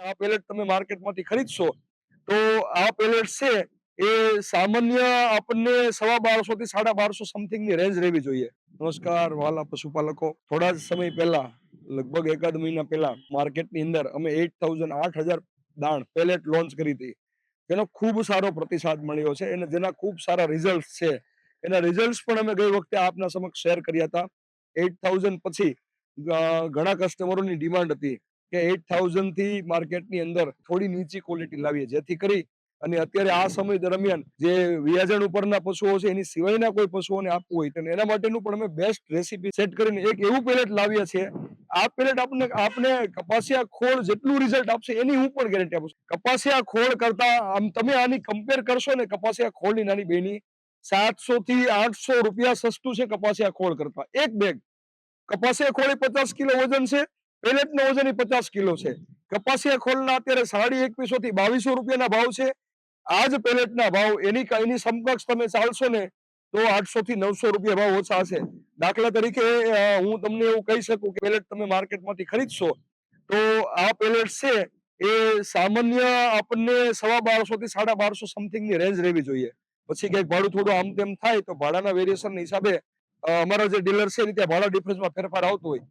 આ પેલેટ તમે માર્કેટમાંથી ખરીદશો તો આ પેલેટ છે એ સામાન્ય આપણને 1250 થી 1250 સમથિંગ ની રેન્જ રહેવી જોઈએ। નમસ્કાર વાલા પશુપાલકો, થોડા જ સમય પહેલા લગભગ એકાદ મહિના પહેલા માર્કેટની અંદર અમે 8,000 દાણ પેલેટ લોન્ચ કરી હતી, જેનો ખૂબ સારો પ્રતિસાદ મળ્યો છે અને જેના ખૂબ સારા રિઝલ્ટ છે। એના રિઝલ્ટ પણ અમે ગઈ વખતે આપના સમક્ષ શેર કર્યા હતા। 8,000 પછી ઘણા કસ્ટમરોની ડિમાન્ડ હતી કે 8,000 થી માર્કેટની અંદર થોડી નીચી ક્વોલિટી લાવીએ, જેથી કરી અને અત્યારે આ સમય દરમિયાન જે વિયાજણ ઉપરના પશુઓ છે એની સિવાયના કોઈ પશુઓને આપવું હોય તો એના માટેનું પણ અમે બેસ્ટ રેસીપી સેટ કરીને એક એવું પેલેટ લાવ્યા છે। આ પેલેટ આપને કપાસિયા ખોળ જેટલું રિઝલ્ટ આપશે એની હું પણ ગેરંટી આપું છું। કપાસિયા ખોળ કરતા આમ તમે આની કમ્પેર કરશો ને કપાસિયા ખોળની નાની બેની 700 થી 800 રૂપિયા સસ્તું છે કપાસિયા ખોળ કરતા એક બેગ। કપાસિયા ખોળ 50 કિલો વજન છે, પેલેટનો વજન 50 કિલો છે। કપાસિયા ખોળના અત્યારે 2150 થી 2200 રૂપિયાના ભાવ છે। આ જ પેલેટના ભાવ એની સમકક્ષ તમે ચાલશો ને તો 800 થી 900 રૂપિયા ભાવ ઓછા હશે। દાખલા તરીકે હું તમને એવું કહી શકું કે પેલેટ તમે માર્કેટમાંથી ખરીદશો તો આ પેલેટ છે એ સામાન્ય આપણને 1250 થી 1250 સમથિંગ ની રેન્જ રહેવી જોઈએ। પછી કંઈક ભાડું થોડું આમ તેમ થાય તો ભાડાના વેરિએશન હિસાબે અમારા જે ડીલર છે ત્યાં ભાડા ડિફરન્સમાં ફેરફાર આવતો હોય।